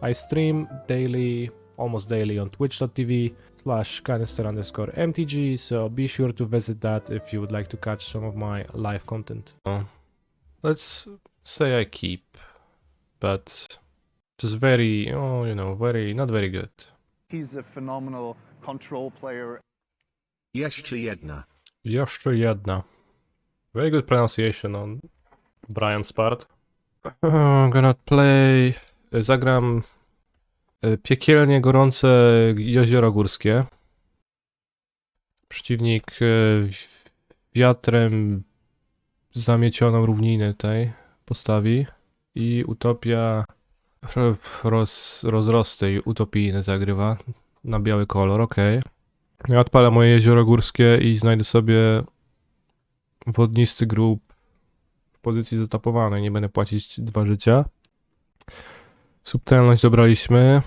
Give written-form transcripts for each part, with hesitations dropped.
I stream daily, almost daily on twitch.tv/canister_mtg, so be sure to visit that if you would like to catch some of my live content. Let's say I keep, but just very, not very good. He's a phenomenal control player. Jeszcze jedna. Very good pronunciation on Brian's part. I'm gonna play... Zagram piekielnie gorące jezioro górskie. Przeciwnik wiatrem zamiecioną równinę tutaj postawi. I utopia rozrosty utopijne zagrywa na biały kolor, ok. Ja odpalę moje jezioro górskie i znajdę sobie wodnisty grób w pozycji zatapowanej. Nie będę płacić 2 życia. Subtelność dobraliśmy.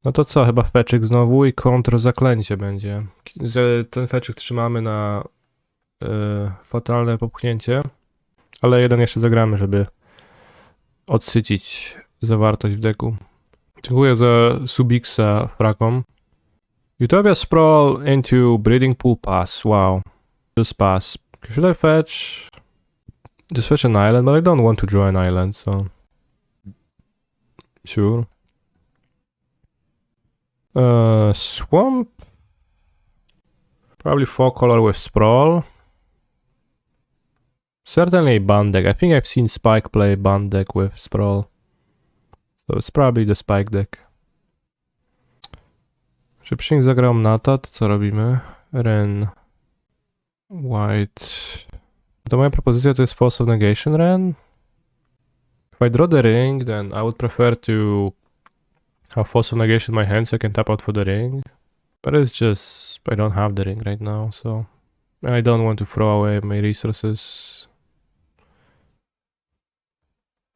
No to co, chyba feczyk znowu i zaklęcie będzie. Ten feczyk trzymamy na fatalne popchnięcie. Ale jeden jeszcze zagramy, żeby odsycić zawartość w deku. Dziękuję za Subixa frakom. Utopia Sprawl into Breeding Pool Pass. Wow. Just pass. Should I fetch? Just fetch an island, but I don't want to draw an island, so... Sure. Swamp? Probably 4 color with Sprawl. Certainly band deck. I think I've seen Spike play band deck with Sprawl. So it's probably the Spike deck. Czy Przynik zagrał Nata, to co robimy? Ren. White. To moja propozycja to jest Force of Negation Ren. If I draw the ring, then I would prefer to have Force of Negation in my hand so I can tap out for the ring. But it's just, I don't have the ring right now, so... And I don't want to throw away my resources.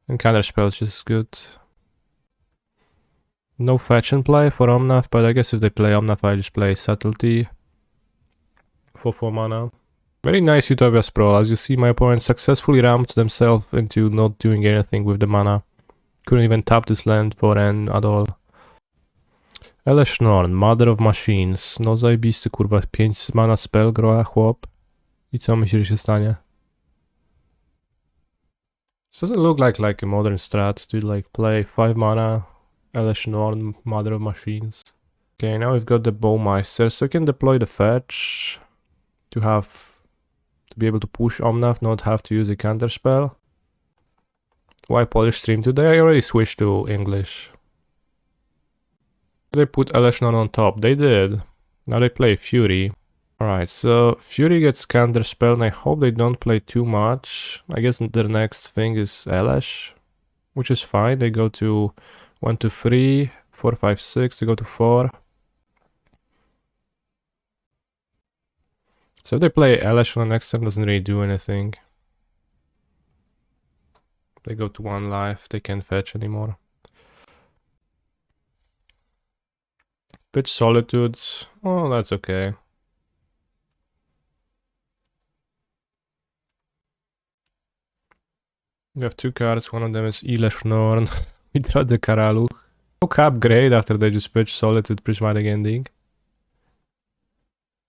And Counterspell is just good. No fetch and play for Omnath, but I guess if they play Omnath, I just play Subtlety for 4 mana. Very nice Utopia Sprawl. As you see, my opponent successfully ramped themselves into not doing anything with the mana. Couldn't even tap this land for N at all. Eleshnorn, Mother of Machines. No zajebisty, kurwa, 5 mana spell, groa, chłop. I co myślisz, że się stanie? This doesn't look like a modern strat to like play 5 mana, Eleshnorn, Mother of Machines. Okay, now we've got the Bowmasters, so we can deploy the fetch to be able to push Omnath, not have to use a Counterspell. Why Polish stream today? I already switched to English. They put Eleshnorn on top. They did. Now they play Fury. Alright, so Fury gets Counterspell, and I hope they don't play too much. I guess their next thing is Elesh, which is fine. They go to 1 to 3, 4, 5, 6. They go to 4. So if they play Elesh on the next turn, doesn't really do anything. They go to 1 life. They can't fetch anymore. Pitch Solitudes. Oh, that's okay. You have 2 cards. One of them is Eleshnorn. We draw the Karaluch. No cap grade after they just pitch Solitude Prismatic Ending.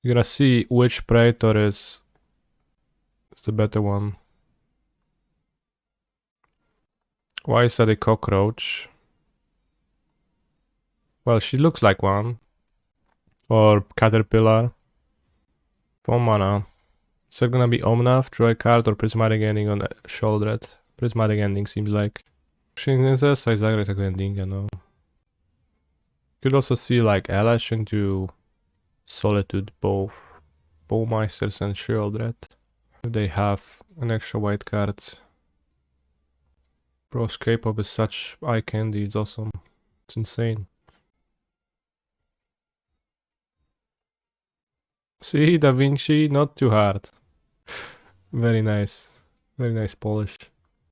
You're gonna see which Praetor is the better one. Why is that a cockroach? Well, she looks like one. Or Caterpillar. 4 mana. Is that gonna be Omnath, draw a card, or Prismatic Ending on Sheoldred? Prismatic Ending seems like. I zagraj tego endinga, no. Could also see like Elesh into Solitude, both Bowmasters and Sheoldred. If they have an extra white card. Bro, K-pop is such eye candy, it's awesome. It's insane. See, Da Vinci, not too hard. Very nice. Very nice Polish.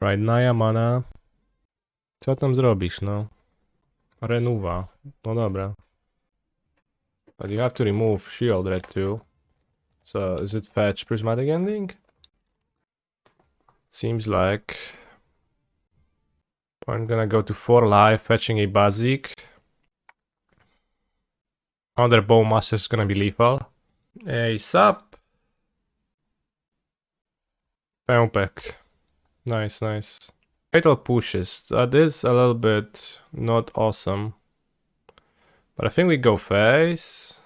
Right, Naya mana. Co tam zrobisz, no? Renuwa. No dobra. But you have to remove Sheoldred too. So, is it fetch Prismatic Ending? Seems like... I'm gonna go to 4 life, fetching a Bazik. Another Bowmaster is gonna be lethal. A sub. Pack. Nice, nice. Fatal pushes. That is a little bit not awesome. But I think we go face.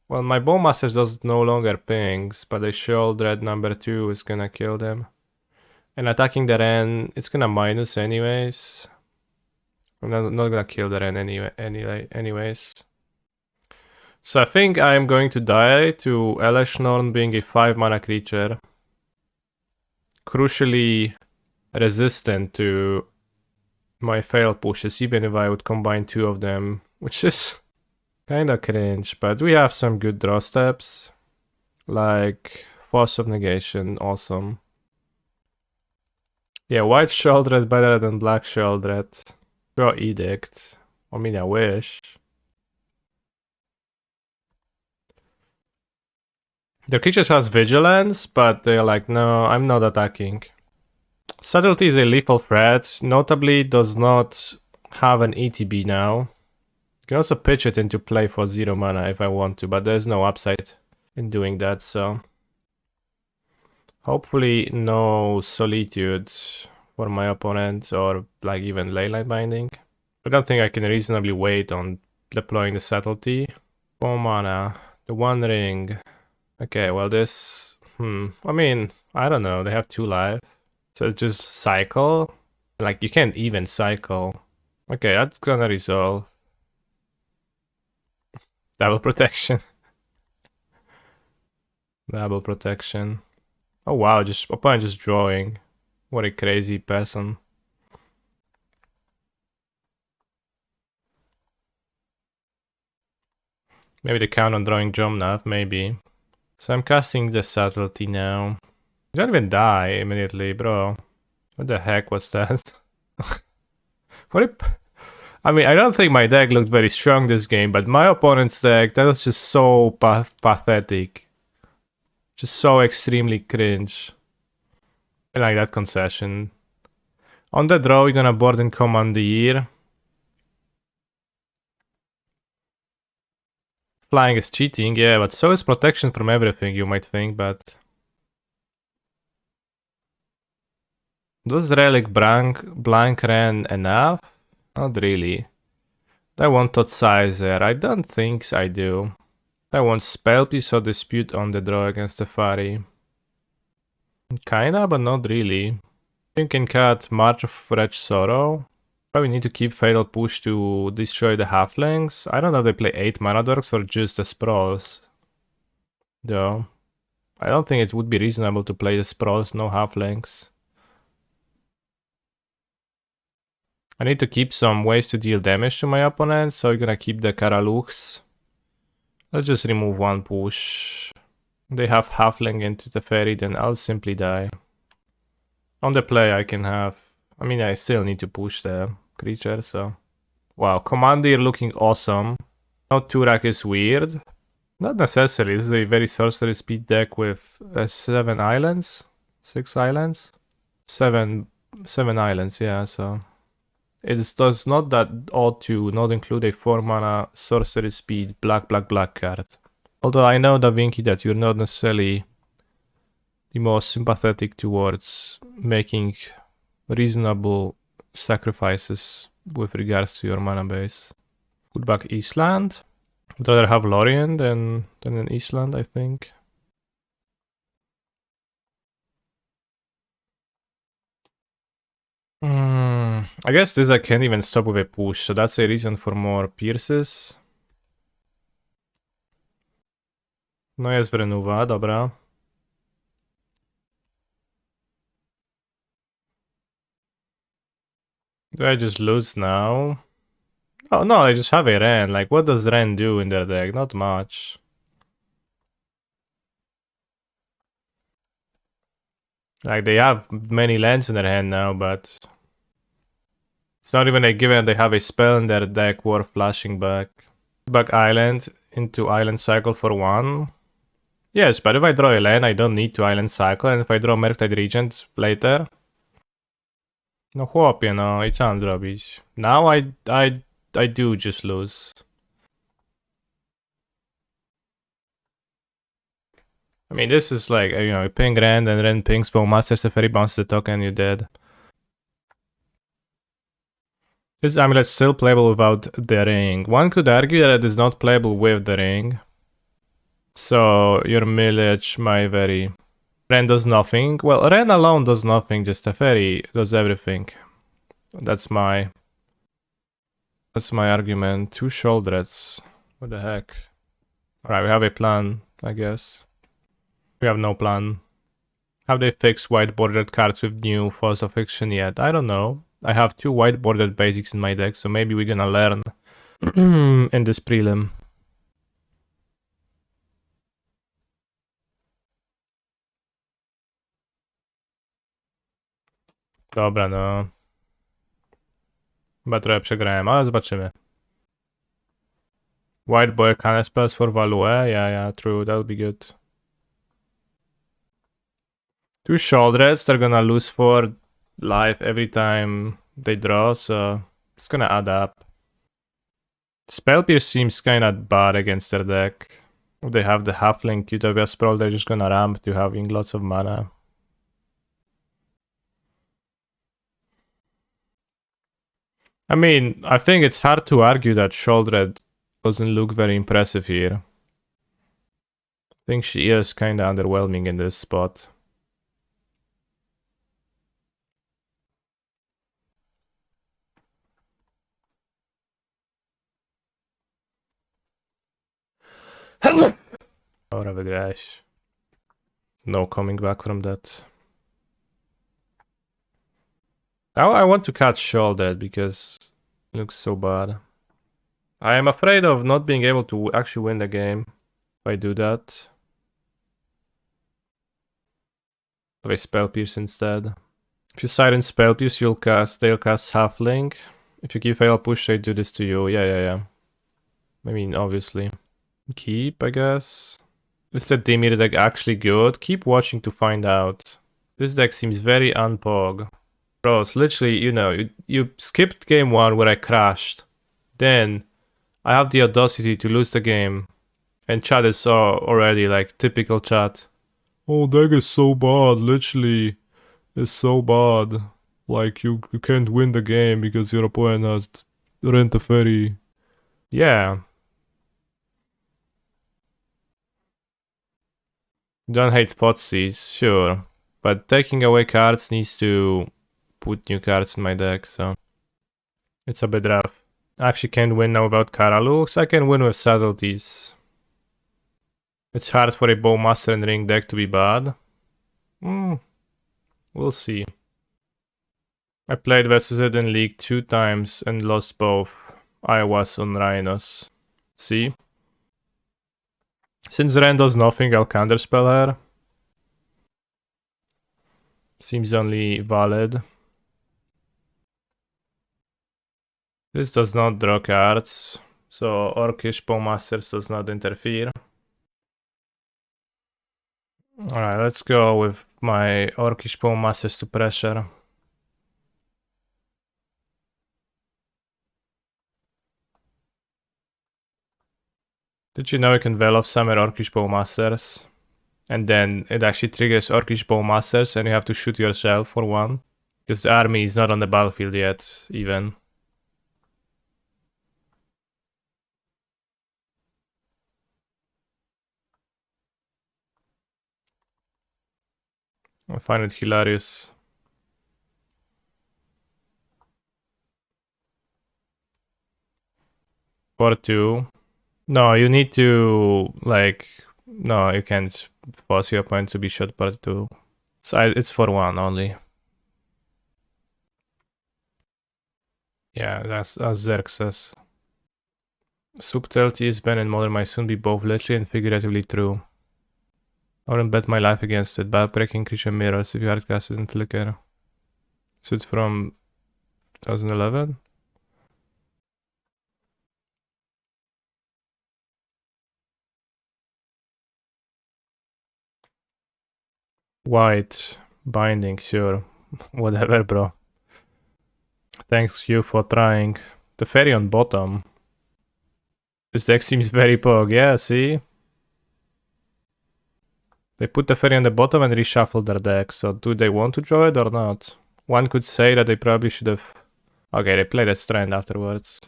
Well, my Bowmasters does no longer pings, but the Sheoldred number 2 is gonna kill them. And attacking the Ren, it's gonna minus anyways. I'm not gonna kill the Ren anyways. So I think I'm going to die to Eleshnorn being a 5 mana creature. Crucially resistant to my fail pushes, even if I would combine 2 of them, which is kinda cringe, but we have some good draw steps, like Force of Negation, awesome. Yeah, white Sheoldred better than black Sheoldred. Draw Edict. I mean, I wish. The creatures has vigilance, but they're like, no, I'm not attacking. Subtlety is a lethal threat, notably does not have an ETB now. You can also pitch it into play for 0 mana if I want to, but there's no upside in doing that, so... Hopefully no Solitude for my opponent, or like even Leyline Binding. I don't think I can reasonably wait on deploying the Subtlety. 4 mana, the 1 ring. Okay, well this... I mean, I don't know, they have 2 life. So just cycle? Like, you can't even cycle. Okay, that's gonna resolve. Double protection. Double protection. Oh wow, opponent just drawing. What a crazy person. Maybe the count on drawing Jomnath, maybe. So I'm casting the Subtlety now. You don't even die immediately, bro. What the heck was that? I mean, I don't think my deck looked very strong this game, but my opponent's deck, that was just so pathetic. Just so extremely cringe. I like that concession. On the draw, we're gonna board in Commandeer. Flying is cheating, yeah, but so is protection from everything, you might think, but... Does Relic blank Ren enough? Not really. I want Tot Sizer. I don't think I do. I want Spell Piece or Dispute on the draw against the Fairy. Kinda, but not really. You can cut March of Wretched Sorrow. Probably need to keep Fatal Push to destroy the Halflings. I don't know if they play 8 mana dorks or just the Sprawls. Though. I don't think it would be reasonable to play the Sprawls, no Halflings. I need to keep some ways to deal damage to my opponent, so I'm gonna keep the Karaluchs. Let's just remove 1 push. They have Halfling into the Fairy, then I'll simply die. On the play I can have... I mean, I still need to push the creature, so... Wow, Commandeer looking awesome. No Turak is weird. Not necessarily, this is a very sorcery speed deck with 7 islands? 6 islands? 7 islands, yeah, so... It does not that odd to not include a 4 mana sorcery speed black card. Although I know, Da Vinci, that you're not necessarily the most sympathetic towards making reasonable sacrifices with regards to your mana base. Put back Eastland. I'd rather have Lrien than an Eastland, I think. I guess this I can't even stop with a push, so that's a reason for more pierces. No jest Wrenuwa, dobra. Do I just lose now? Oh no, I just have a Ren. Like, what does Ren do in their deck? Not much. Like, they have many lands in their hand now, but... It's not even a given they have a spell in their deck worth flashing back. Back Island into Island Cycle for 1. Yes, but if I draw a land, I don't need to Island Cycle, and if I draw Murktide Regent later... No chłopie, no i co mam zrobić? Now I do just lose. I mean, this is like, you know, you ping Rand and Rand pings Bowmasters, the fairy bounces the token, you're dead. Is amulet still playable without the ring? One could argue that it is not playable with the ring. So your millage might vary. Ren does nothing. Well, Ren alone does nothing, just a fairy does everything. That's my argument. 2 Sheoldreds. What the heck? Alright, we have a plan, I guess. We have no plan. Have they fixed white bordered cards with new Force of Fiction yet? I don't know. I have 2 white bordered basics in my deck, so maybe we're gonna learn in this prelim. Dobra, no. Chyba trochę przegrałem, ale zobaczymy. White boy Counterspells for Value? Yeah, true, that would be good. 2 Sheoldreds, they're gonna lose 4 life every time they draw, so it's gonna add up. Spell Pierce seems kinda bad against their deck. If they have the Halfling Utopia Sprawl, they're just gonna ramp to having lots of mana. I mean, I think it's hard to argue that Sheoldred doesn't look very impressive here. I think she is kinda underwhelming in this spot. Dobra, wygrałeś. No coming back from that. Now I want to catch Sheoldred because it looks so bad. I am afraid of not being able to actually win the game if I do that. If I Spell Pierce instead. If you silence Spell Pierce, they'll cast Halfling. If you give Fail Push, they do this to you. Yeah. I mean, obviously. Keep, I guess. Is the Dimir deck actually good? Keep watching to find out. This deck seems very unpog. Bros, literally, you know, you skipped game 1 where I crashed. Then I have the audacity to lose the game. And chat is already like typical chat. Oh, deck is so bad, literally. It's so bad. Like, you can't win the game because your opponent has Rent a Fairy. Yeah. Don't hate Potsees, sure. But taking away cards needs to put new cards in my deck, so it's a bit rough. I actually can't win now without Karalux. I can win with Subtleties. It's hard for a Bowmaster and Ring deck to be bad. We'll see. I played versus it in League 2 times and lost both. I was on Rhinos. See? Since Ren does nothing, I'll Counterspell her. Seems only valid. This does not draw cards, so Orcish Bowmasters does not interfere. Alright, let's go with my Orcish Bowmasters to pressure. Did you know you can Veil of Summer Orcish Bowmasters? And then it actually triggers Orcish Bowmasters and you have to shoot yourself for 1. Because the army is not on the battlefield yet, even. I find it hilarious. For 2. No, you need to, like... No, you can't force your opponent to be shot for 2. So it's for 1 only. Yeah, that's as Zerk says. Subtlety is banned in Modern might soon be both literally and figuratively true. I wouldn't bet my life against it. Backbreaking creature mirrors if you hardcast it in Flicker. Is it from 2011? White binding, sure. Whatever, bro. Thanks you for trying. The fairy on bottom. This deck seems very pog, yeah, see? They put the fairy on the bottom and reshuffle their deck, so do they want to draw it or not? One could say that they probably should have... Okay, they played a Strand afterwards.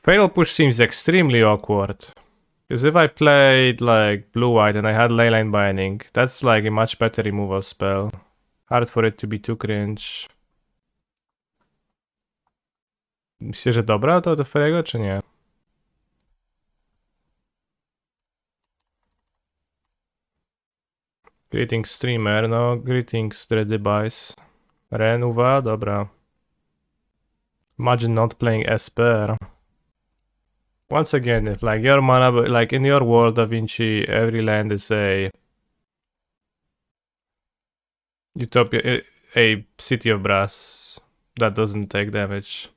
Fatal push seems extremely awkward. Because if I played like blue-white and I had Leyline Binding, that's like a much better removal spell. Hard for it to be too cringe. Myślisz, że dobra to do Ferego, czy nie? Greetings streamer, no greetings Dready Boys. Renuva, dobra. Imagine not playing Esper. Once again, if like your mana, like in your world, Da Vinci, every land is a Utopia, a city of brass that doesn't take damage.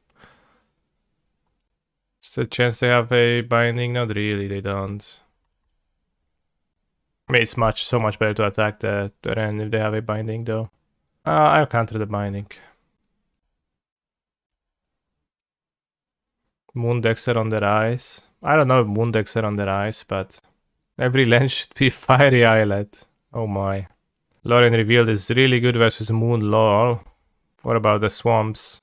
Is there a chance they have a binding? Not really, they don't. I mean, it's so much better to attack the Ren if they have a binding, though. I'll counter the binding. Moondexter on the rise. I don't know if Moondexter on the rise, but every land should be Fiery Islet. Oh my. Lrien Revealed is really good versus Moon Lore. What about the swamps?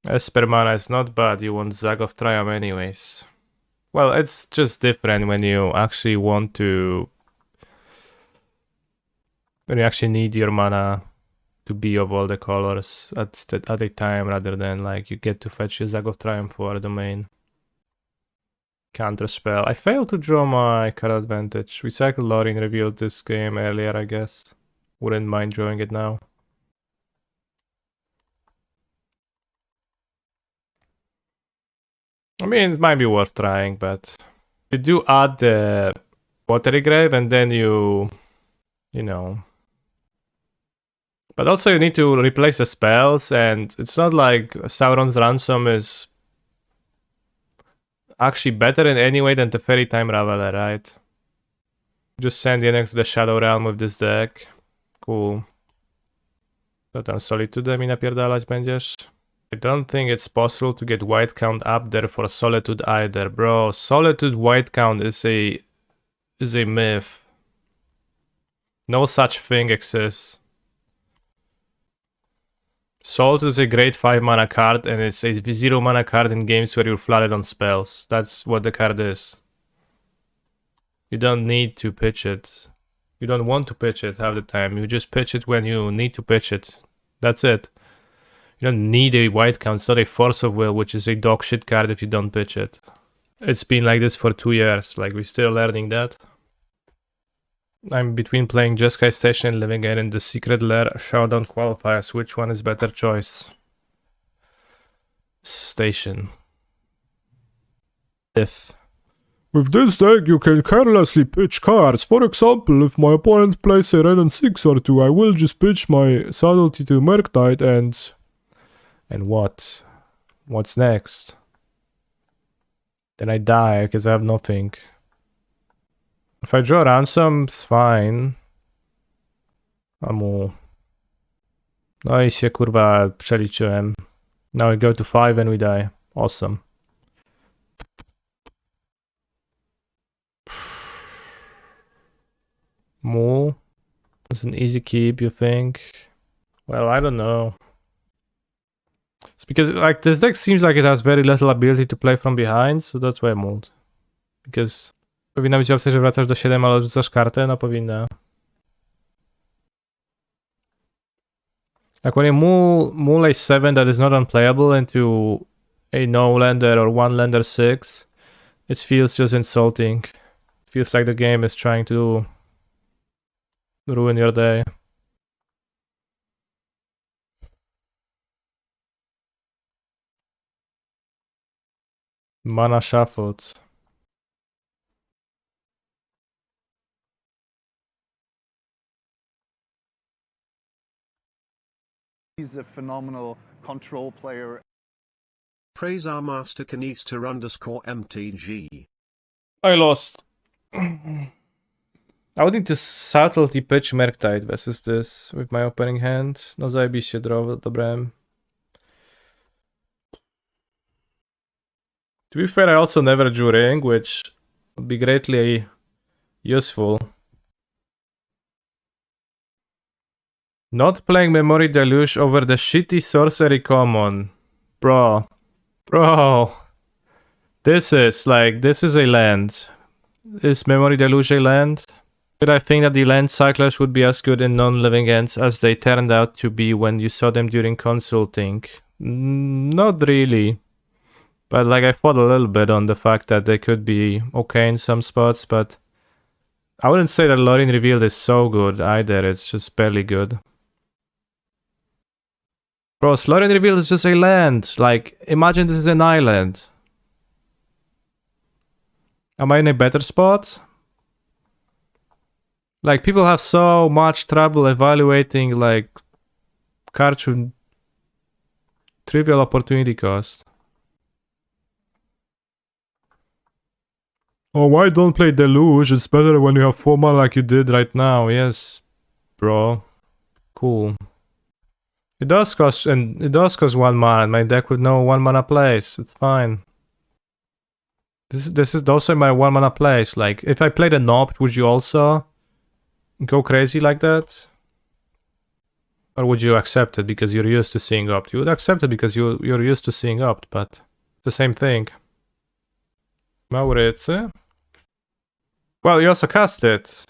Esper mana is not bad, you want Zag of Triumph anyways. Well, it's just different when you actually want to... When you actually need your mana to be of all the colors at a time, rather than like you get to fetch your Zag of Triumph for a domain. Counterspell. I failed to draw my card advantage. We cycled Lrien Revealed this game earlier, I guess. Wouldn't mind drawing it now. I mean, it might be worth trying, but you do add the Watery Grave and then you know. But also you need to replace the spells, and it's not like Sauron's Ransom is actually better in any way than the Fairy Time Raveler, right? Just send the enemy to the Shadow Realm with this deck. Cool. To tam Solitude mi napierdalać będziesz? I don't think it's possible to get white count up there for Solitude either, bro. Solitude white count is a myth. No such thing exists. Solitude is a great 5 mana card, and it's a 0 mana card in games where you're flooded on spells. That's what the card is. You don't need to pitch it. You don't want to pitch it half the time. You just pitch it when you need to pitch it. That's it. You don't need a white count. It's not a Force of Will, which is a dog shit card if you don't pitch it. It's been like this for 2 years. Like, we're still learning that. I'm between playing Jeskai Station and living in the Secret Lair Showdown qualifiers. Which one is better choice? Station. If. With this deck, you can carelessly pitch cards. For example, if my opponent plays a red on 6 or 2, I will just pitch my Subtlety to Murktide and... And what? What's next? Then I die because I have nothing. If I draw Ransom, it's fine. Amu. No i się kurwa przeliczyłem. Now we go to 5 and we die. Awesome. Mu. It's an easy keep, you think? Well, I don't know. It's because like this deck seems like it has very little ability to play from behind, so that's why I moved. Because powinna być opcja, że wracasz do 7, ale rzucasz kartę? No powinna. Like when you move a 7 that is not unplayable into a no-lander or one-lander 6, it feels just insulting. It feels like the game is trying to ruin your day. Mana shuffled. He's a phenomenal control player. Praise our master Canister _MTG. I lost. I would need to Subtlety pitch Murktide versus this with my opening hand. No zajebiście dobrałem. To be fair, I also never drew Ring, which would be greatly useful. Not playing Memory Deluge over the shitty sorcery common. Bro. This is a land. Is Memory Deluge a land? Did I think that the land cyclers would be as good in non-living ends as they turned out to be when you saw them during consulting? Not really. But like I thought a little bit on the fact that they could be okay in some spots, but I wouldn't say that Lrien Revealed is so good either, it's just barely good. Bro, Lrien Revealed is just a land. Like, imagine this is an island. Am I in a better spot? Like, people have so much trouble evaluating, like, cards with trivial opportunity cost. Oh, why don't play Deluge? It's better when you have 4 mana like you did right now. Yes, bro. Cool. It does cost 1 mana. My deck with no 1 mana plays. It's fine. This is also my 1 mana plays. Like, if I played a Nopt, would you also go crazy like that? Or would you accept it because you're used to seeing Opt? You would accept it because you're used to seeing Opt, but it's the same thing. Maurycy? Well, you also cast it.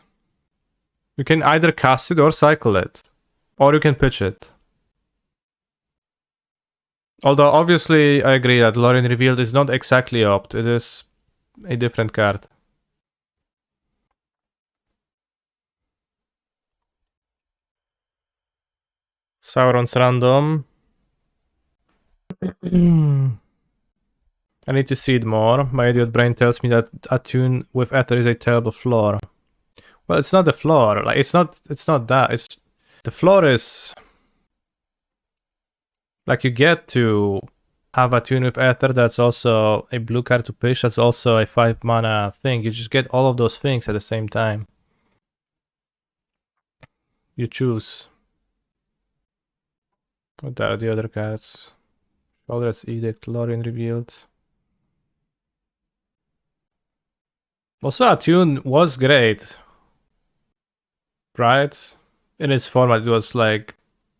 You can either cast it or cycle it. Or you can pitch it. Although, obviously, I agree that Lrien Revealed is not exactly Opt. It is a different card. Sauron's random. I need to see it more. My idiot brain tells me that Attune with Ether is a terrible floor. Well, it's not the floor. Like, it's not that. It's the floor is like you get to have Attune with Ether. That's also a blue card to pitch. That's also a 5 mana thing. You just get all of those things at the same time. You choose. What are the other cards? Sheoldred's Edict, Lrien Revealed. Also, Attune was great, right? In its format, it was like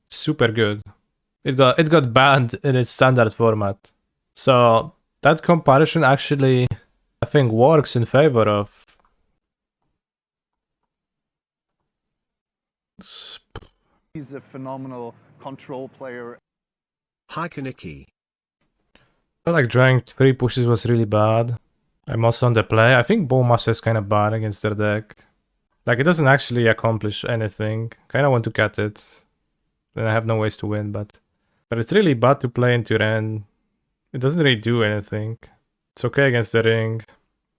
super good. It got banned in its standard format, so that comparison actually, I think, works in favor of. He's a phenomenal control player. Hi Kaniki. I feel like drawing 3 pushes was really bad. I'm also on the play. I think Bowmaster is kind of bad against their deck. Like, it doesn't actually accomplish anything. Kind of want to cut it. Then I have no ways to win, but it's really bad to play into Ren. It doesn't really do anything. It's okay against the ring.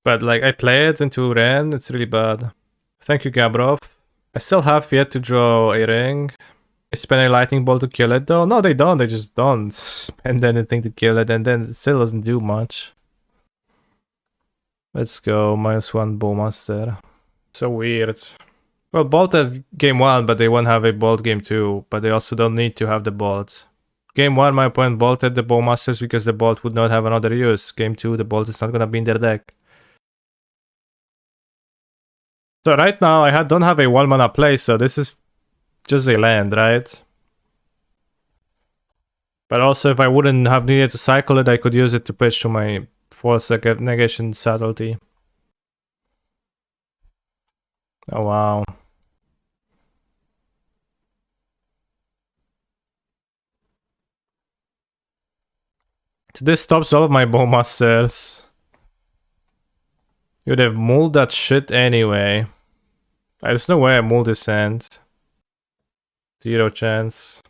But, like, I play it into Ren, it's really bad. Thank you, Gabrov. I still have yet to draw a ring. They spend a lightning bolt to kill it, though? No, they don't. They just don't spend anything to kill it, and then it still doesn't do much. Let's go, -1 Bowmaster. So weird. Well, bolted game 1, but they won't have a bolt game 2, but they also don't need to have the bolt. Game 1, my opponent bolted the Bowmasters because the bolt would not have another use. Game 2, the bolt is not gonna be in their deck. So right now, I don't have a 1 mana play, so this is just a land, right? But also, if I wouldn't have needed to cycle it, I could use it to pitch to my Force of Negation Subtlety. Oh wow. So this stops all of my Bowmasters. You'd have mulled that shit anyway. There's no way I mulled this hand. 0 chance.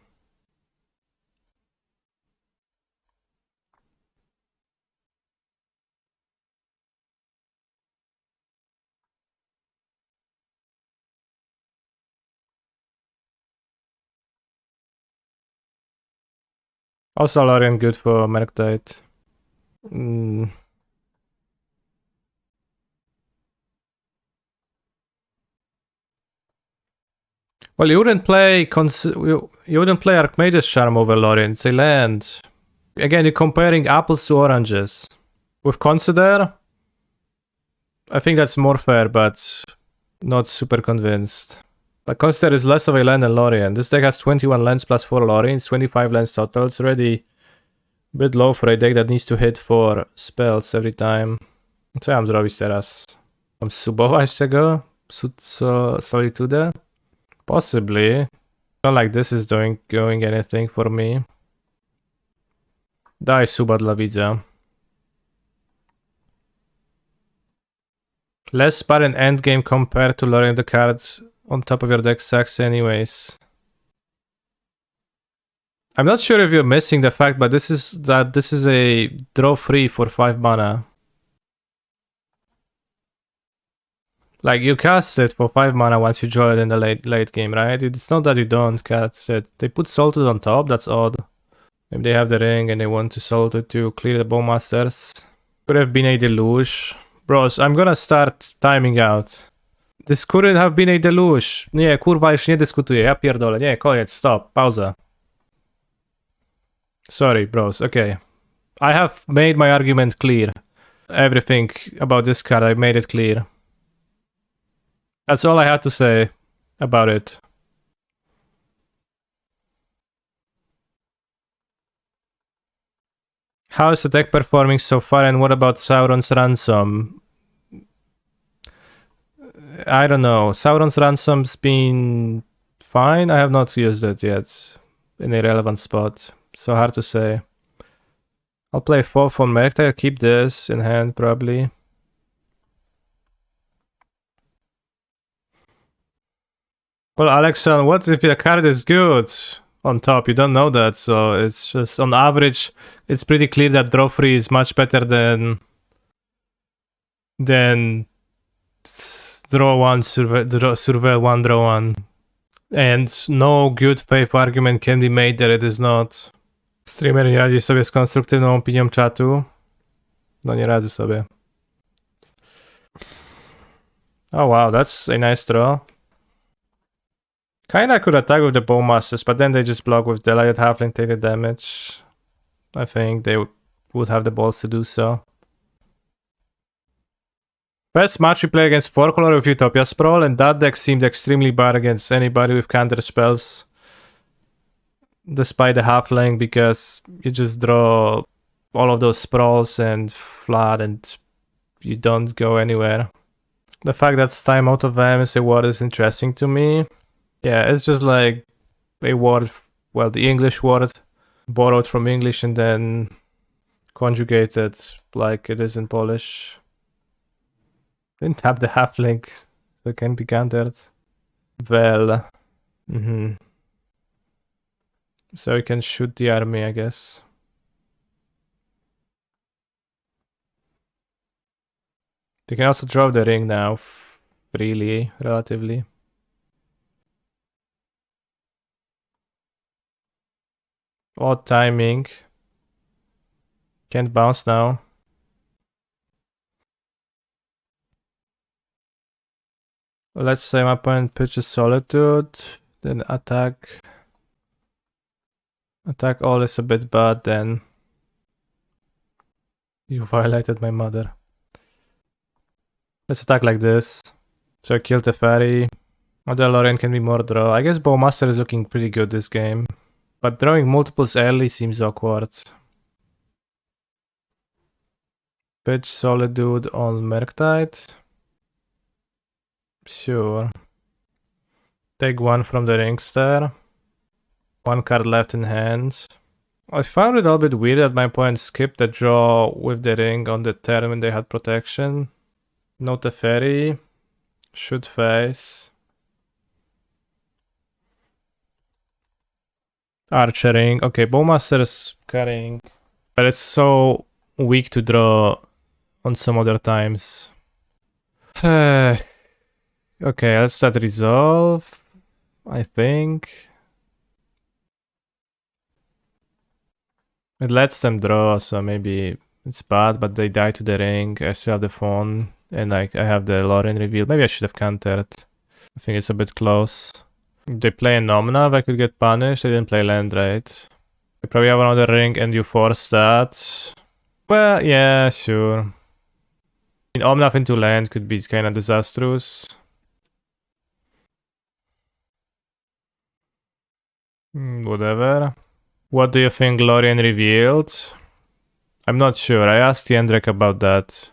Also, Lrien good for Murktide. Well, you wouldn't play you wouldn't play Archmage's Charm over Lrien. It's a land. Again, you're comparing apples to oranges. With Consider, I think that's more fair, but not super convinced. Like, Consider is less of a land than Lrien. This deck has 21 lands plus 4 Lriens, 25 lands total. It's already a bit low for a deck that needs to hit 4 spells every time. Co ja mam zrobić teraz? Mam subować tego? Solitude? Possibly. Not like this is going anything for me. Daj suba dla widza. Less spar in endgame compared to lowering the cards on top of your deck sucks anyways. I'm not sure if you're missing the fact, but this is a draw free for 5 mana. Like, you cast it for 5 mana once you draw it in the late game, right? It's not that you don't cast it. They put Salted on top, that's odd. Maybe they have the ring and they want to Salt it to clear the Bowmasters. Could have been a deluge. Bros, I'm gonna start timing out. This couldn't have been a deluge. Nie, kurwa, już nie dyskutuję. Ja pierdolę. Nie, koniec, stop, pauza. Sorry, bros, okay. I have made my argument clear. Everything about this card, I made it clear. That's all I had to say about it. How is the deck performing so far, and what about Sauron's Ransom? I don't know. Sauron's Ransom's been fine. I have not used it yet in a relevant spot, so hard to say. I'll play 4 for Murktide. I'll keep this in hand probably. Well, Alexon, what if your card is good on top? You don't know that, so it's just on average, it's pretty clear that draw free is much better than draw one, surveil one, draw one. And no good faith argument can be made that it is not. Streamer nie radzi sobie z konstruktywną opinią czatu. No nie radzi sobie. Oh wow, that's a nice draw. Kinda could attack with the Bowmasters, but then they just block with Delayed Halfling, take the damage. I think they would have the balls to do so. Best match we play against 4-color with Utopia Sprawl, and that deck seemed extremely bad against anybody with counter spells. Despite the halfling, because you just draw all of those sprawls and flood and you don't go anywhere. The fact that Time Out of Them is a word is interesting to me. Yeah, it's just like a word, well, the English word borrowed from English and then conjugated like it is in Polish. Didn't tap the halfling, so it can be countered. Well, so you can shoot the army, I guess. You can also draw the ring now, freely, relatively. Odd timing. Can't bounce now. Let's say my opponent pitches Solitude, then attack. Attack all is a bit bad, then you violated my mother. Let's attack like this. So I killed the fairy. Other Lrien can be more draw. I guess Bowmaster is looking pretty good this game. But drawing multiples early seems awkward. Pitch Solitude on Murktide. Sure. Take one from the Ringster. One card left in hand. I found it a little bit weird that my opponent skipped the draw with the ring on the turn when they had protection. Note the fairy. Should face. Archering. Okay, Bowmaster is carrying. But it's so weak to draw on some other times. Okay, let's start resolve. I think. It lets them draw, so maybe it's bad, but they die to the ring. I still have the phone, and I have the Lrien Revealed. Maybe I should have countered. I think it's a bit close. If they play a Nomnav, I could get punished. They didn't play land, right? They probably have another ring and you force that. Well, yeah, sure. I mean, Omnav into land could be kind of disastrous. Whatever. What do you think Lrien Revealed? I'm not sure. I asked Jendrek about that.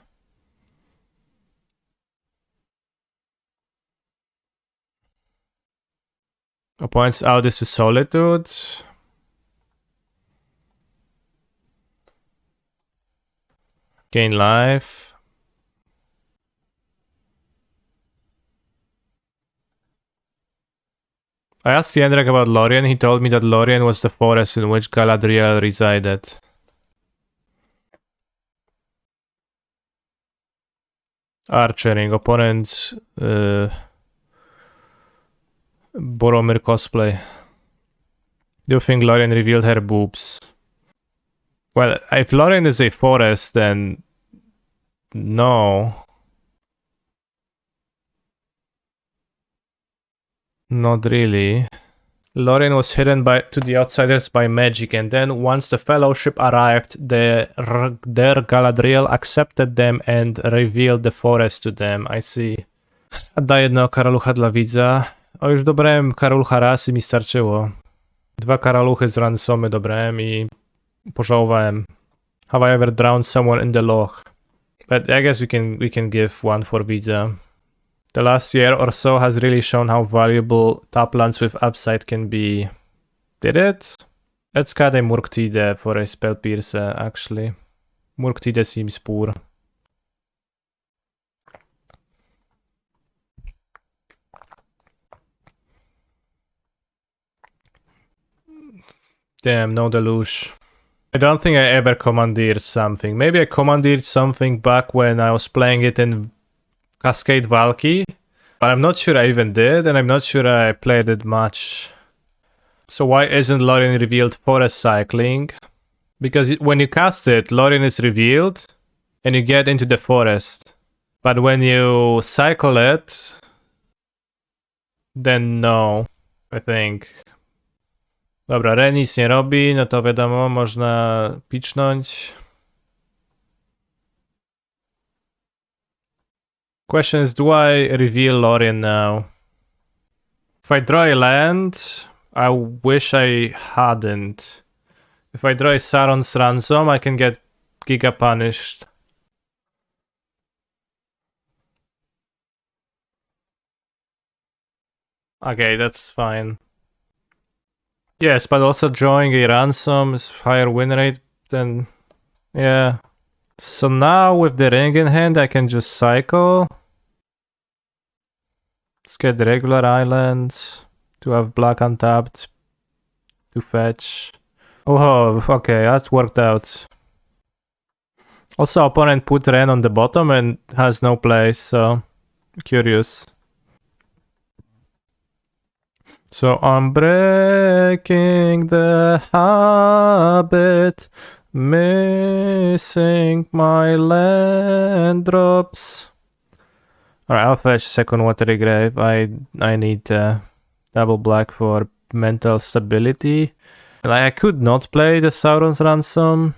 Points out this to Solitude. Gain life. I asked Jendrek about Lrien. He told me that Lrien was the forest in which Galadriel resided. Archering. Opponent Boromir cosplay. Do you think Lrien revealed her boobs? Well, if Lrien is a forest, then no. Not really. Lrien was hidden to the outsiders by magic, and then once the Fellowship arrived, their Galadriel accepted them and revealed the forest to them. I see. A da jedno karalucha dla widza. O, już dobrałem karalucha raz i mi starczyło. 2 karaluchy z Ransomy dobrałem i pożałowałem. Have I ever drowned someone in the Loch? But I guess we can give one for widza. The last year or so has really shown how valuable top lands with upside can be. Did it? Let's cut a Murktide for a spell piercer, actually. Murktide seems poor. Damn, no deluge. I don't think I ever commandeered something. Maybe I commandeered something back when I was playing it in Cascade Valky, but I'm not sure I even did, and I'm not sure I played it much. So why isn't Lrien Revealed forest cycling? Because when you cast it, Lrien is revealed, and you get into the forest. But when you cycle it, then no, I think. Dobra, Ren nic nie robi, no to wiadomo, można pitchnąć. Question is, do I reveal Lrien now? If I draw a land, I wish I hadn't. If I draw a Sauron's Ransom, I can get Giga punished. Okay, that's fine. Yes, but also drawing a Ransom is higher win rate than... Yeah. So now with the ring in hand, I can just cycle. Let's get the regular islands to have black untapped to fetch. Oh, okay, that's worked out. Also, opponent put Ren on the bottom and has no place, so curious. So I'm breaking the habit, missing my land drops. Alright, I'll fetch second Watery Grave. I need double black for mental stability. Like, I could not play the Sauron's Ransom.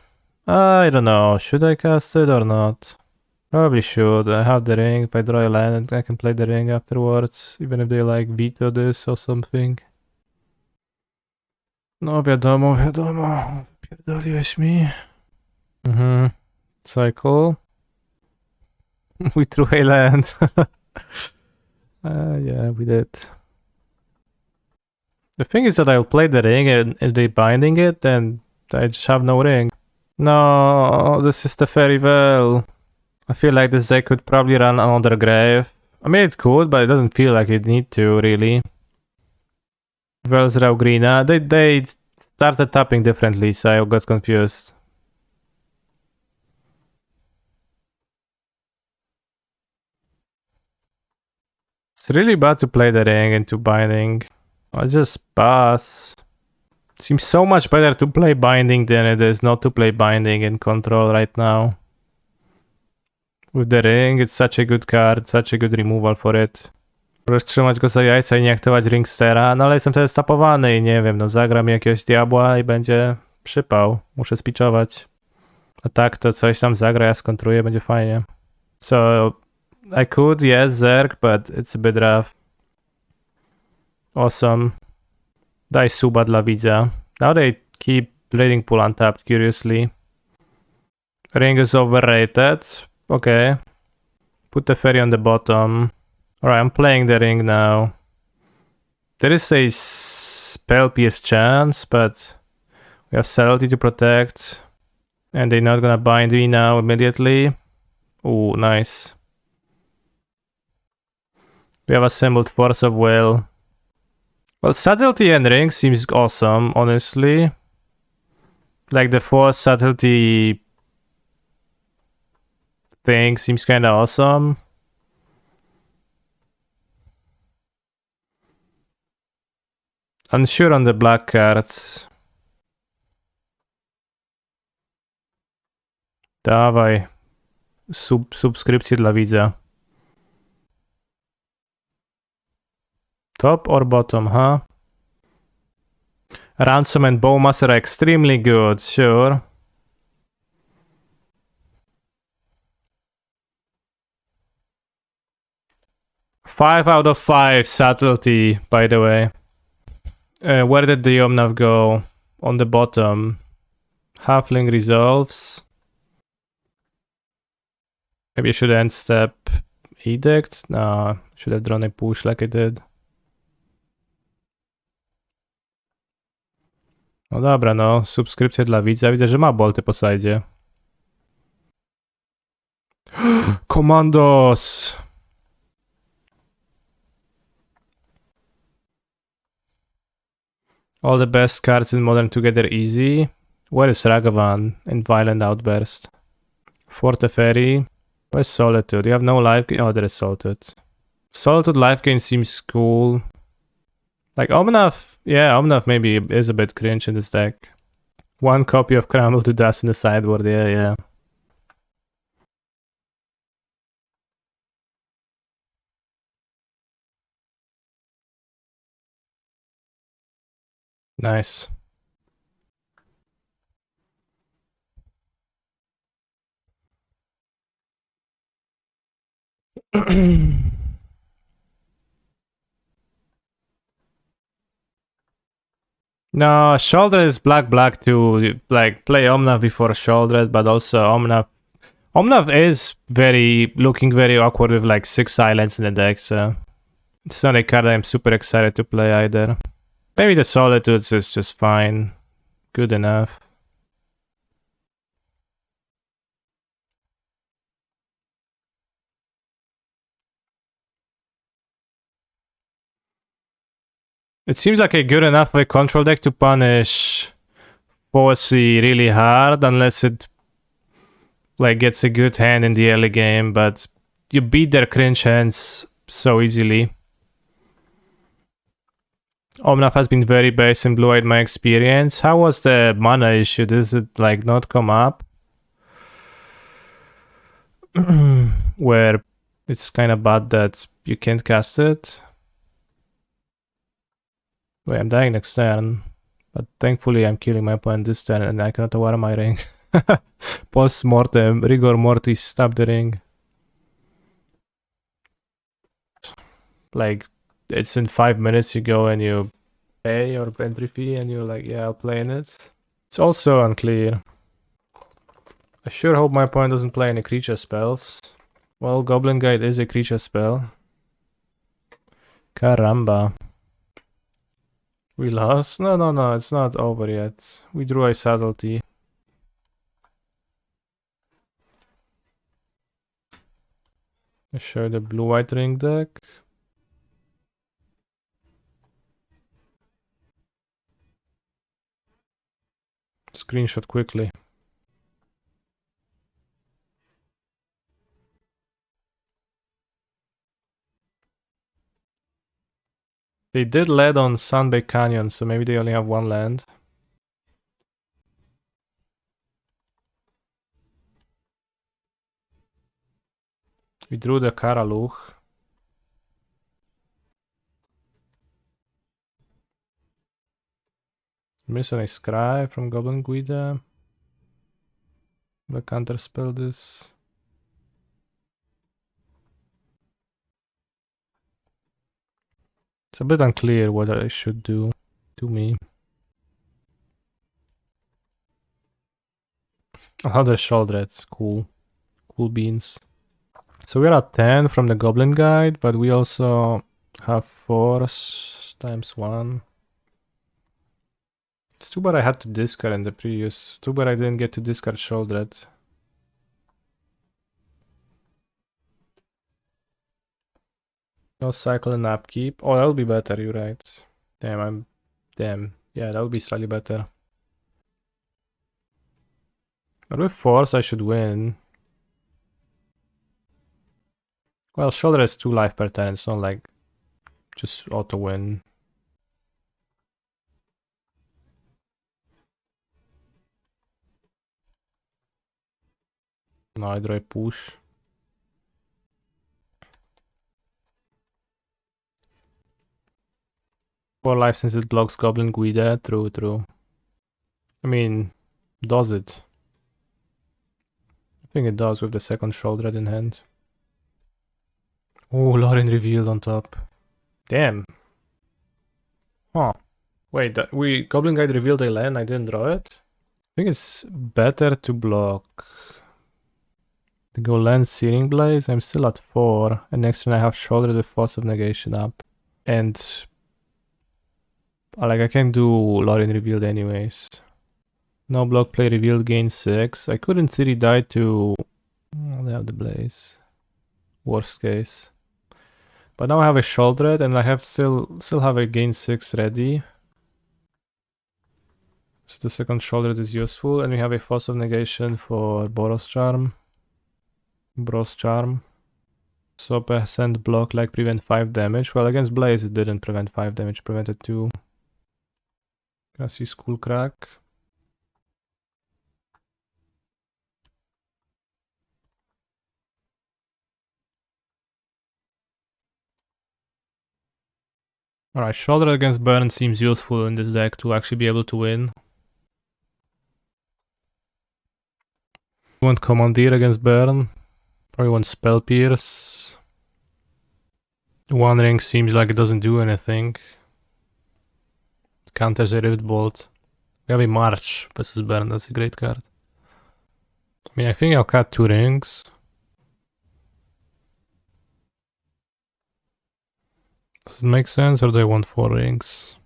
I don't know, should I cast it or not? Probably should. I have the ring. If I draw a land, I can play the ring afterwards, even if they like veto this or something. No wiadomo, wiadomo. Pierdoliłeś mi. Cycle. We threw a land. Yeah, we did. The thing is that I'll play the ring, and if they binding it, then I just have no ring. No, this is the very well. I feel like this deck could probably run another grave. I mean, it could, but it doesn't feel like it need to, really. Velsrau Greena. They started tapping differently, so I got confused. It's really bad to play the ring into binding. I'll just pass. Seems so much better to play binding than it is not to play binding in control right now. With the ring, it's such a good card, such a good removal for it. Możesz trzymać go za jajca i nie aktywować Ringstera, no ale jestem wtedy stapowany i nie wiem, no zagram jakiegoś diabła i będzie przypał. Muszę spiczować. A tak to coś tam zagra, ja skontruję, będzie fajnie. So, I could, yes, Zerg, but it's a bit rough. Awesome. Daj suba dla widza. Now they keep Bleeding Pool untapped, curiously. Ring is overrated. Okay. Put the fairy on the bottom. Alright, I'm playing the ring now. There is a spell pierce chance, but we have Subtlety to protect. And they're not gonna bind me now immediately. Ooh, nice. We have assembled Force of Will. Well, Subtlety and Ring seems awesome, honestly. Like the Force Subtlety thing seems kinda awesome. Unsure on the black cards. Dawaj. Subskrypcję dla widza. Top or bottom, huh? Ransom and Bowmaster are extremely good, sure. Five out of 5 Subtlety, by the way. Where did the Omnav go? On the bottom. Halfling resolves. Maybe I should end step Edict? No, should have drawn a push like I did. No dobra, no. Subskrypcja dla widza. Widzę, że ma bolty po sidzie. Commandos! All the best cards in Modern together easy. Where is Ragavan in Violent Outburst? Forte Fairy. Where's Solitude? You have no life gain. Oh, there is Solitude. Solitude life gain seems cool. Like Omnath, yeah, Omnath maybe is a bit cringe in this deck. One copy of Crumble to Dust in the sideboard, yeah. Nice. No, Sheoldred is black to like play Omnath before Sheoldred, but also Omnath is looking very awkward with like 6 islands in the deck, so it's not a card I'm super excited to play either. Maybe the Solitudes is just fine. Good enough. It seems like a good enough of a control deck to punish Forcey really hard, unless it like gets a good hand in the early game, but you beat their cringe hands so easily. Omnath has been very base in blue-eyed my experience. How was the mana issue? Does it like not come up? Where it's kind of bad that you can't cast it. Wait, I'm dying next turn. But thankfully I'm killing my opponent this turn and I cannot Otawara my ring. Post-mortem, rigor mortis, stab the ring. Like, it's in 5 minutes you go and you pay your entry fee and you're like, yeah, I'll play in it. It's also unclear. I sure hope my opponent doesn't play any creature spells. Well, Goblin Guide is a creature spell. Caramba. We lost? No, it's not over yet. We drew a Subtlety. I show the blue-white ring deck. Screenshot quickly. They did land on Sunbaked Canyon, so maybe they only have one land. We drew the Karaluch. missing a Scry from Goblin Guida. The counterspell this. It's a bit unclear what I should do to me. Another Sheoldred, cool. Cool beans. So we're at 10 from the Goblin Guide, but we also have Force times 1. It's too bad I had to discard in the previous. Too bad I didn't get to discard Sheoldred. No cycle and upkeep. Oh, that'll be better, you're right. Damn. Yeah, that would be slightly better. But with Force, I should win. Well, Sheoldred has 2 life per turn. It's not like just auto win. No, I draw a push. For life since it blocks Goblin Guida. True. I mean, does it? I think it does with the second Sheoldred in hand. Oh, Lrien Revealed on top. Damn. Huh. Wait, Goblin Guide revealed a land, I didn't draw it? I think it's better to block. To go land Searing Blaze, I'm still at 4. And next turn I have Sheoldred with Force of Negation up. And like I can do Lrien Revealed anyways. No block play revealed, gain 6. I could in theory die to... Oh, they have the Blaze. Worst case. But now I have a Sheoldred and I have still have a gain 6 ready. So the second Sheoldred is useful, and we have a Force of Negation for Boros Charm. So percent block like prevent 5 damage. Well, against Blaze it didn't prevent 5 damage, prevented 2. I see Skullcrack. Alright, Sheoldred against Burn seems useful in this deck to actually be able to win. Want Commandeer against Burn. Probably want Spell Pierce. One Ring seems like it doesn't do anything. It counters a Rift Bolt. We have a March versus Burn, that's a great card. I mean, I think I'll cut 2 rings. Does it make sense, or do I want 4 rings?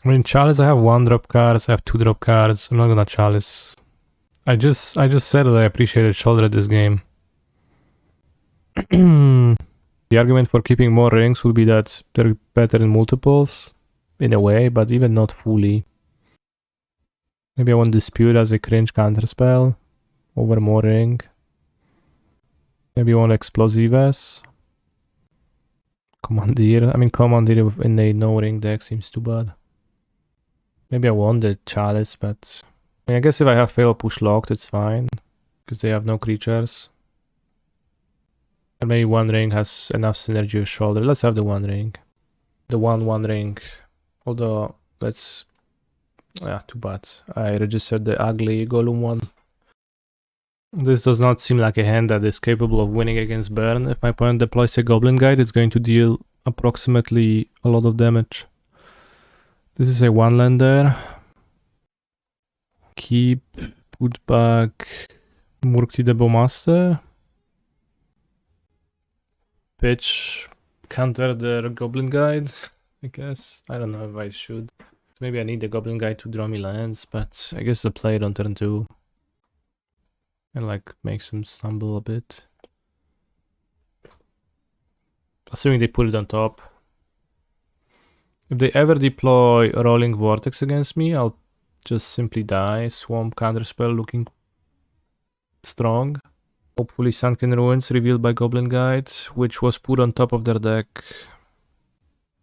I mean, Chalice, I have 1-drop cards, I have 2-drop cards. I'm not gonna Chalice. I just said that I appreciated Sheoldred this game. The argument for keeping more rings would be that they're better in multiples, in a way, but even not fully. Maybe I want Dispute as a cringe counterspell over more ring. Maybe I want Explosives. Commandeer. I mean, Commandeer in a no ring deck seems too bad. Maybe I want the Chalice, but I mean, I guess if I have fail push locked, it's fine because they have no creatures. And maybe 1 ring has enough synergy with Sheoldred. Let's have the 1 ring. The 1/1 ring. Although, let's... Yeah, too bad. I registered the ugly Golem one. This does not seem like a hand that is capable of winning against Burn. If my opponent deploys a Goblin Guide, it's going to deal approximately a lot of damage. This is a 1-lander. Keep, put back Murktide Bowmaster. Pitch, counter the Goblin Guide, I guess. I don't know if I should. Maybe I need the Goblin Guide to draw me lands, but I guess the play it on turn 2. And like makes them stumble a bit. Assuming they put it on top. If they ever deploy Rolling Vortex against me, I'll just simply die. Swamp Counterspell looking strong. Hopefully Sunken Ruins revealed by Goblin Guide, which was put on top of their deck.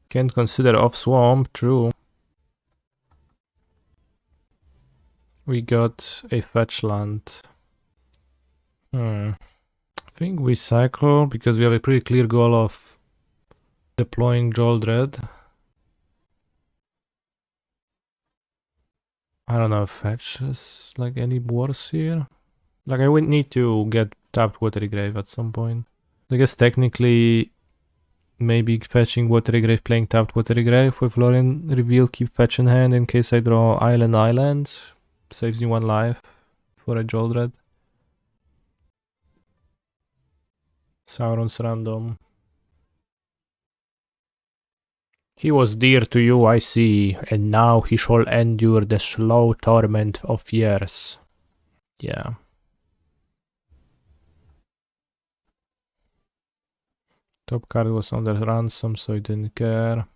Can't consider off Swamp, true. We got a fetch land. I think we cycle because we have a pretty clear goal of deploying Sheoldred. I don't know if fetch is like any worse here. Like I would need to get tapped Watery Grave at some point. I guess technically maybe fetching Watery Grave, playing tapped Watery Grave with Lrien Revealed, keep fetch in hand in case I draw Island. Saves me 1 life for a Sheoldred. Sauron's random. He was dear to you, I see, and now he shall endure the slow torment of years. Yeah. Top card was under Ransom, so I didn't care.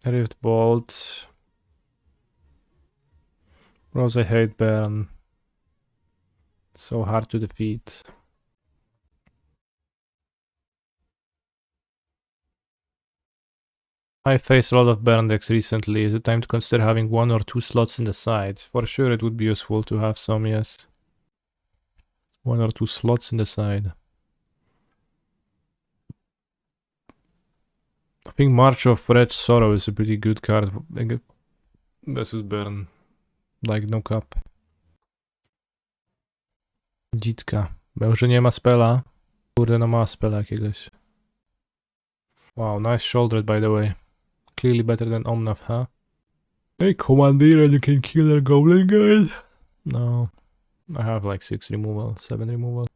Rift Bolt. Rose, I hate Baron. So hard to defeat. I faced a lot of Baron decks recently. Is it time to consider having 1 or 2 slots in the side? For sure it would be useful to have some, yes. 1 or 2 slots in the side. I think March of Wretched Sorrow is a pretty good card versus Baron. Like no cap. Dzitka. Może nie ma spela. Kurde, no ma spela jakiegoś. Wow, nice Sheoldred by the way. Clearly better than Omnath, huh? Hey, Commandeer, and you can kill their goblin guys? No. I have like 6 removal, 7 removal.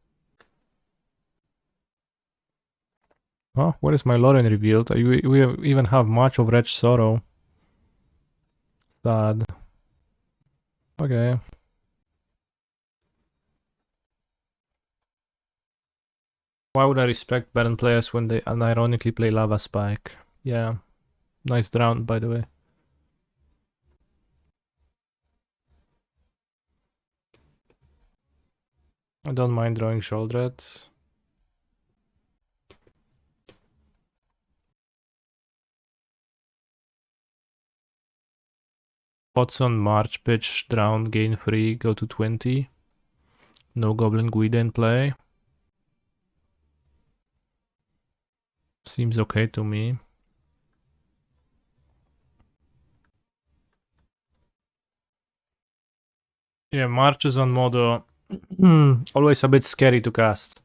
Huh? Where is my Lrien Revealed? We even have much of Wretched Sorrow. Sad. Okay. Why would I respect Baron players when they unironically play Lava Spike? Yeah. Nice drown, by the way. I don't mind drawing Sheoldred. Pots on March, pitch, drown, gain 3, go to 20. No Goblin Guida in play. Seems okay to me. Yeah, March is on Modo. Always a bit scary to cast.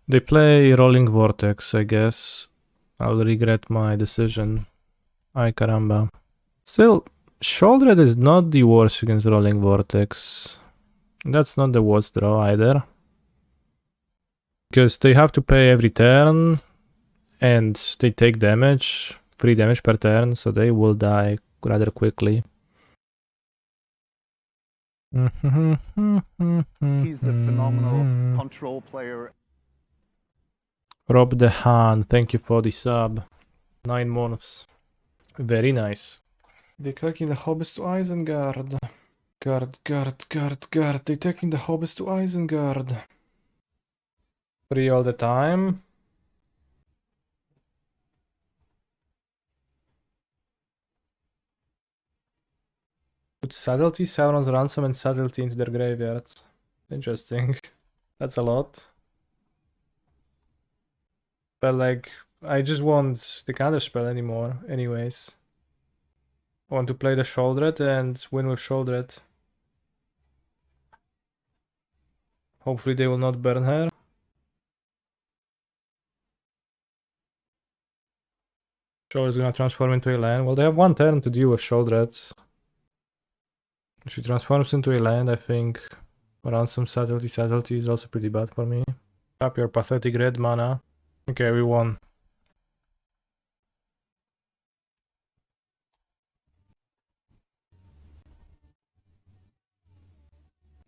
They play Rolling Vortex, I guess. I'll regret my decision. Ay caramba. Still, Sheoldred is not the worst against Rolling Vortex. That's not the worst draw either. Because they have to pay every turn. And they take damage. 3 damage per turn, so they will die rather quickly. He's a phenomenal control player. Rob the Han, thank you for the sub. 9 months. Very nice. They're taking the Hobbits to Isengard. Guard. They're taking the Hobbits to Isengard. Free all the time. Put Subtlety, Sauron's Ransom, and Subtlety into their graveyards. Interesting. That's a lot. But like, I just want the Counterspell anymore, anyways. I want to play the Sheoldred and win with Sheoldred. Hopefully they will not burn her. Sheoldred is gonna transform into a land. Well, they have 1 turn to deal with Sheoldred. If she transforms into a land, I think Ransom Subtlety is also pretty bad for me. Tap your pathetic red mana. Okay, we won.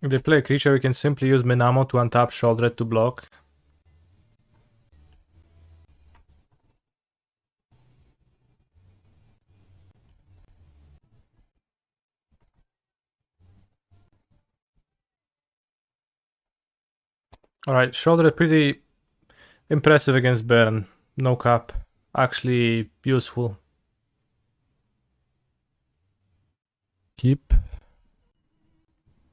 If they play a creature, we can simply use Minamo to untap Sheoldred to block. Alright, Sheoldred pretty impressive against Baron. No cap. Actually useful. Keep.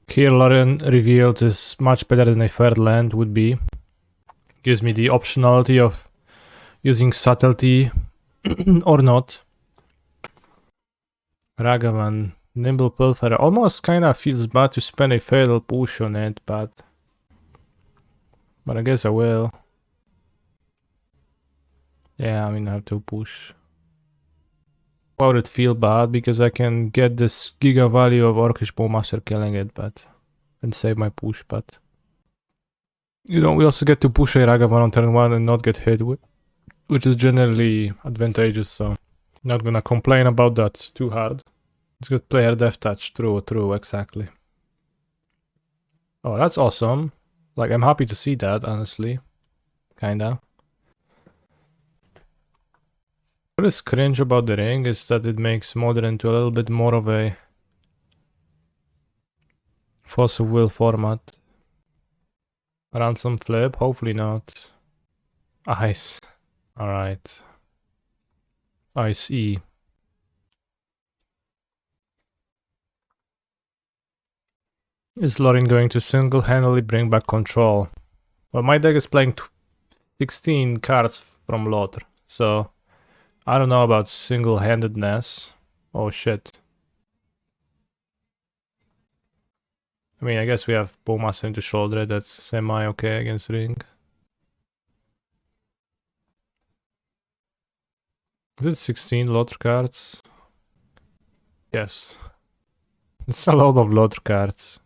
Here Lrien Revealed is much better than a 3rd land would be. Gives me the optionality of using Subtlety or not. Ragavan, Nimble Pilferer. Almost kinda feels bad to spend a fatal push on it, but I guess I will. Yeah, I mean I have to push. Why would it feel bad? Because I can get this giga value of Orcish Bowmaster killing it, but and save my push, but you know, we also get to push a Ragavan on turn 1 and not get hit, which is generally advantageous, so not gonna complain about that too hard. It's good player death touch, true, exactly. Oh, that's awesome. Like, I'm happy to see that, honestly. Kinda. What is cringe about the ring is that it makes Modern into a little bit more of a Force of Will format. Ransom flip, hopefully not. Ice. Alright. Ice E. Is Lrien going to single-handedly bring back control? Well, my deck is playing 16 cards from Loch, so I don't know about single-handedness. Oh shit. I mean, I guess we have Bowmaster into Sheoldred, that's semi-okay against Ring. Is it 16 Loch cards? Yes. It's a lot of Loch cards.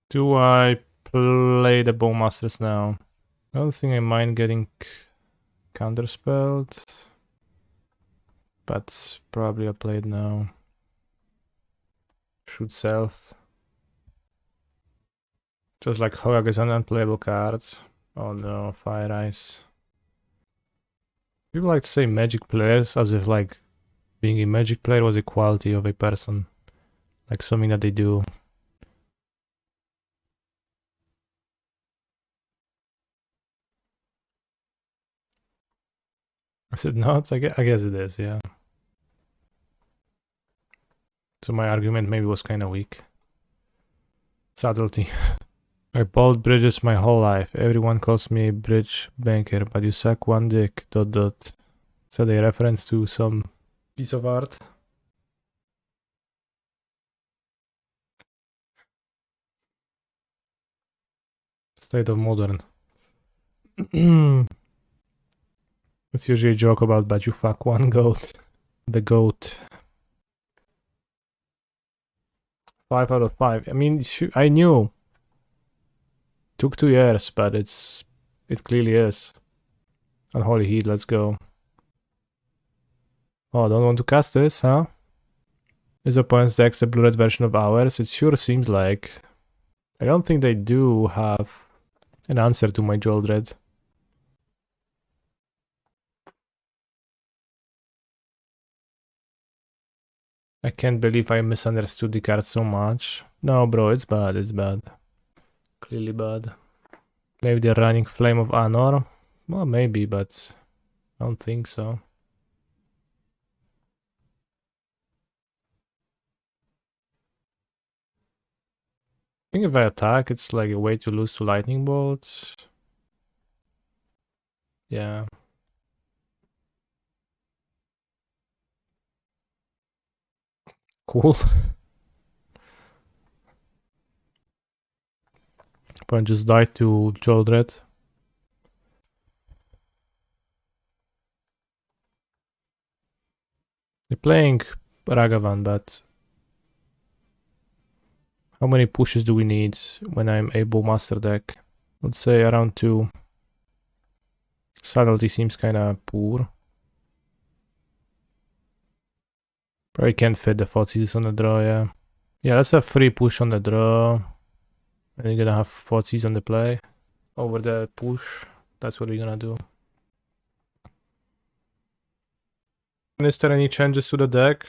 Do I play the Bowmasters now? I don't think I mind getting counterspelled, but probably I'll play it now. Shoot South. Just like Hogak is an unplayable card. Oh no, Fire Ice. People like to say magic players as if like being a magic player was a quality of a person. Like something that they do. Is it not? I guess it is, yeah. So my argument maybe was kind of weak. Subtlety. I bought bridges my whole life. Everyone calls me a bridge banker, but you suck one dick, ... Is that a reference to some piece of art? State of Modern. It's usually a joke about, but you fuck one goat. The goat. 5 out of 5. I mean, I knew. Took 2 years, but it clearly is. Unholy Heat, let's go. Oh, don't want to cast this, huh? Is opponent's deck the blue-red version of ours? It sure seems like. I don't think they do have an answer to my Sheoldred. I can't believe I misunderstood the card so much. No, bro, it's bad, it's bad. Clearly bad. Maybe they're running Flame of Anor? Well, maybe, but I don't think so. I think if I attack, it's like a way to lose to Lightning Bolts. Yeah. Cool. Opponent just died to Sheoldred. They're playing Ragavan, but how many pushes do we need when I'm a Bowmaster deck? I would say around 2. Subtlety seems kinda poor. Probably can't fit the Thoughtseize on the draw, yeah. Yeah, let's have 3 push on the draw. And you're gonna have Thoughtseize on the play. Over the push. That's what we're gonna do. Is there any changes to the deck?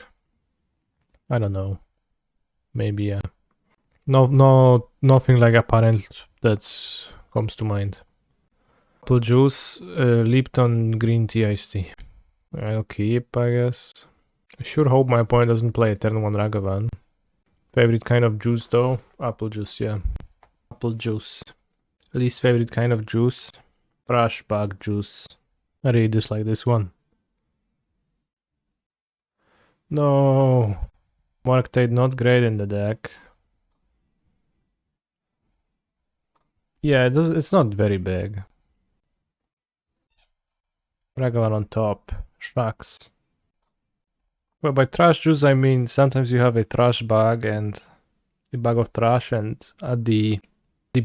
I don't know. Maybe, yeah. Nothing like apparent that comes to mind. Apple juice, Lipton green tea iced tea. I'll keep, I guess. I sure hope my opponent doesn't play a turn 1 Ragavan. Favorite kind of juice though? Apple juice, yeah. Apple juice. Least favorite kind of juice? Trash bag juice. I really dislike this one. No. Murktide not great in the deck. Yeah, it's not very big. Ragavan on top. Shucks. Well, by trash juice I mean sometimes you have a trash bag and a bag of trash, and at the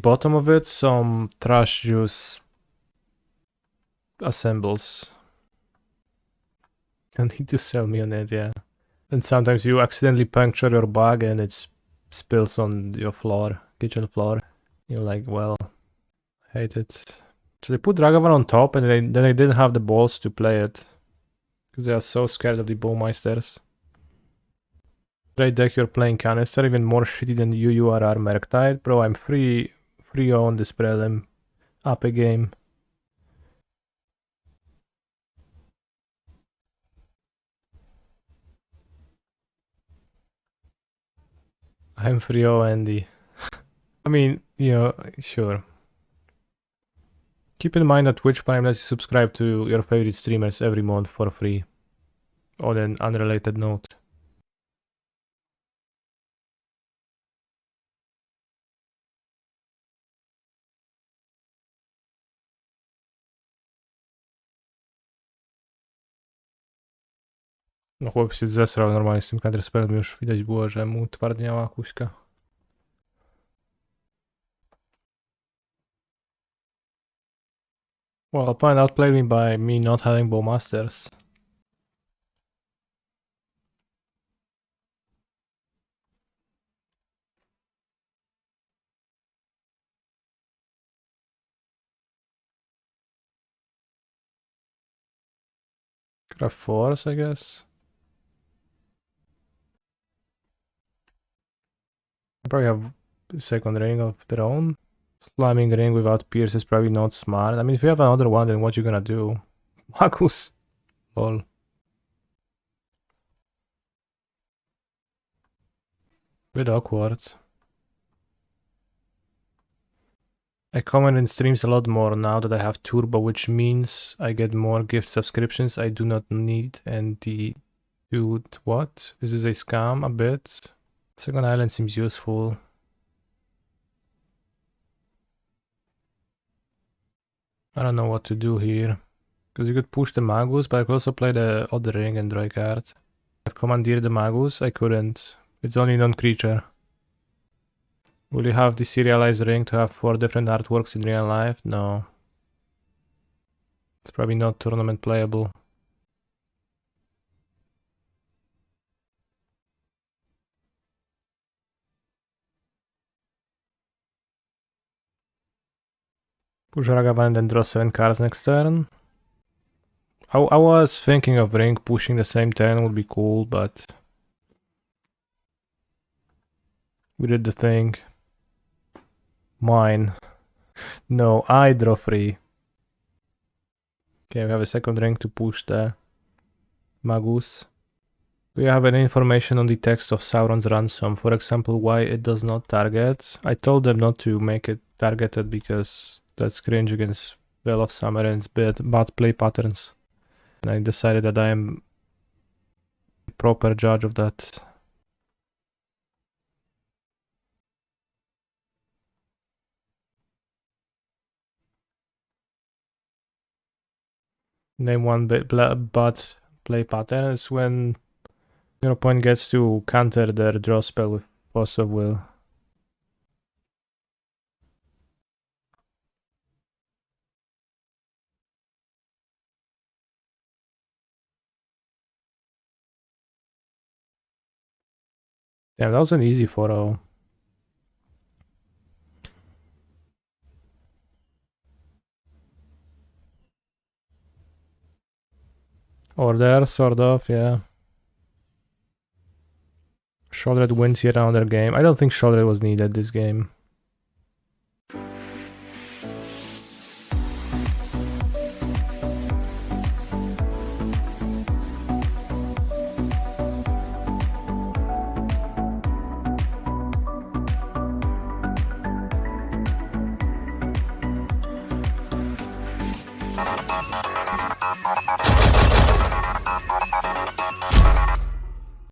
bottom of it some trash juice assembles. You need to sell me on it, yeah. And sometimes you accidentally puncture your bag and it spills on your floor, kitchen floor. You're like, well, I hate it. So they put Ragavan on top and then they didn't have the balls to play it. Because they are so scared of the Bowmasters. Great deck, you're playing Canister, even more shitty than UURR Murktide. Bro, I'm free on this Prelim. Up a game. I'm free Andy. I mean, you know, sure. Keep in mind that Twitch Prime lets you subscribe to your favorite streamers every month for free. On an unrelated note. No chłop się zesrał normalnie z tym Counterspellem, już widać było, że mu twardniała kuśka. Well, opponent outplayed me by me not having Bowmasters. Could have Force, I guess. Probably have the second ring of their own. Slamming ring without Pierce is probably not smart. I mean, if you have another one, then what you gonna do? Magus. Lol. Bit awkward. I comment in streams a lot more now that I have Turbo, which means I get more gift subscriptions I do not need. And the dude, what? Is this a scam? A bit. Second island seems useful. I don't know what to do here. Because you could push the Magus, but I could also play the other ring and draw a card. I've Commandeer the Magus, I couldn't. It's only non-creature. Will you have the serialized ring to have 4 different artworks in real life? No. It's probably not tournament playable. Push Ragavan and then draw 7 cards next turn. I was thinking of ring pushing the same turn would be cool, but we did the thing. Mine. No, I draw 3. Okay, we have a second ring to push the Magus. Do you have any information on the text of Sauron's Ransom? For example, why it does not target? I told them not to make it targeted because that's cringe against Veil of Summer and bad play patterns. And I decided that I am a proper judge of that. Name one bad play pattern is when your opponent gets to counter their draw spell with Force of Will. Damn, that was an easy 4-0. Order, sort of, yeah. Sheoldred wins yet another game. I don't think Sheoldred was needed this game.